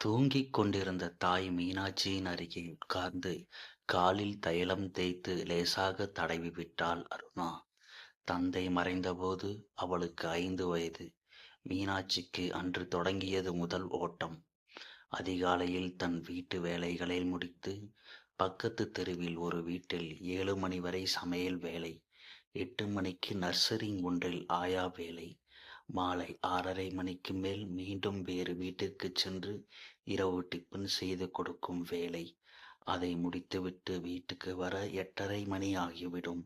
தூங்கிக் கொண்டிருந்த தாய் மீனாட்சியின் அருகே உட்கார்ந்து காலில் தைலம் தேய்த்து லேசாகத் தடவி விட்டாள் அருணா. தந்தை மறைந்தபோது அவளுக்கு 5 வயது. மீனாட்சிக்கு அன்று தொடங்கியது முதல் ஓட்டம். அதிகாலையில் தன் வீட்டு வேலைகளை முடித்து பக்கத்து தெருவில் ஒரு வீட்டில் 7 மணி வரை சமையல் வேலை, 8 மணிக்கு நர்சரி ஒன்றில் ஆயா வேலை, மாலை 6:30 மணிக்கு மேல் மீண்டும் வேறு வீட்டிற்குச் சென்று இரவு டிபன் செய்து கொடுக்கும் வேலை. அதை முடித்துவிட்டு வீட்டுக்கு வர 8:30 மணி ஆகிவிடும்.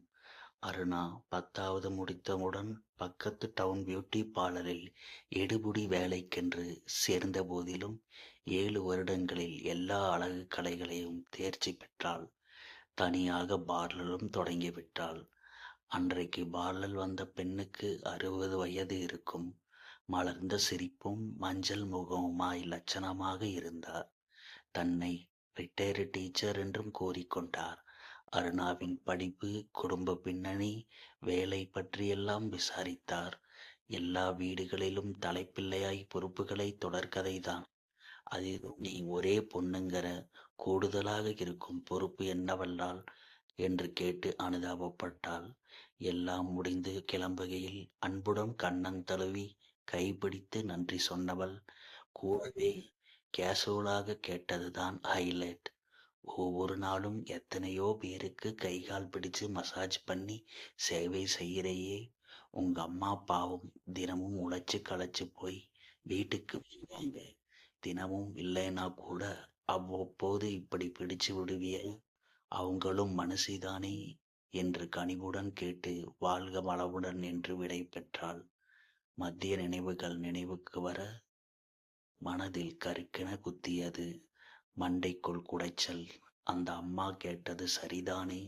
அருணா 10வது முடித்தவுடன் பக்கத்து டவுன் பியூட்டி பார்லரில் எடுபிடி வேலைக்கென்று சேர்ந்த போதிலும் 7 வருடங்களில் எல்லா அழகு கலைகளையும் தேர்ச்சி பெற்றாள். தனியாக பார்லரும் தொடங்கிவிட்டாள். அன்றைக்கு பார்லர் வந்த பெண்ணுக்கு 60 வயது இருக்கும். மலர்ந்த சிரிப்பும் மஞ்சள் முகமுமாய் லட்சணமாக இருந்தார். தன்னை ரிட்டையர்டு டீச்சர் என்றும் கூறிக்கொண்டார். அருணாவின் படிப்பு, குடும்ப பின்னணி, வேலை பற்றியெல்லாம் விசாரித்தார். எல்லா வீடுகளிலும் தலைப்பிள்ளையாய் பொறுப்புகளை தொடர்கதைதான். அதில் நீ ஒரே பொண்ணுங்கிற கூடுதலாக இருக்கும் பொறுப்பு என்னவென்றால் என்று கேட்டு அனுதாபப்பட்டாள். எல்லாம் முடிந்து கிளம்புகையில் அன்புடன் கன்னன் தழுவி கைப்பிடித்து நன்றி சொன்னவள். கூடவே கேஷுவலாக கேட்டதுதான் ஹைலைட். ஒவ்வொரு நாளும் எத்தனையோ பேருக்கு கைகால் பிடிச்சு மசாஜ் பண்ணி சேவை செய்கிறையே. உங்க அம்மா பாவம், தினமும் உழைச்சு களைச்சு போய் வீட்டுக்கு வருவாங்க. தினமும் இல்லைன்னா கூட அவ்வப்போது இப்படி பிடிச்சு விடுவியே. அவங்களும் மனசுதானே என்று கனிவுடன் கேட்டு வாழ்க வளமுடன் என்று விடை பெற்றாள். மத்திய நினைவுகள் நினைவுக்கு வர மனதில் கருக்கென குத்தியது. மண்டைக்குள் குடைச்சல். அந்த அம்மா கேட்டது சரிதானே.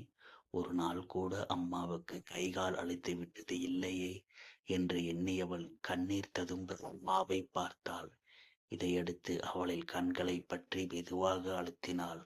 ஒரு நாள் கூட அம்மாவுக்கு கைகால் அழுத்தி விட்டது இல்லையே என்று எண்ணியவள் கண்ணீர் ததும்ப அம்மாவை பார்த்தாள். இதையடுத்து அவளில் கண்களை பற்றி மெதுவாக அழுத்தினாள்.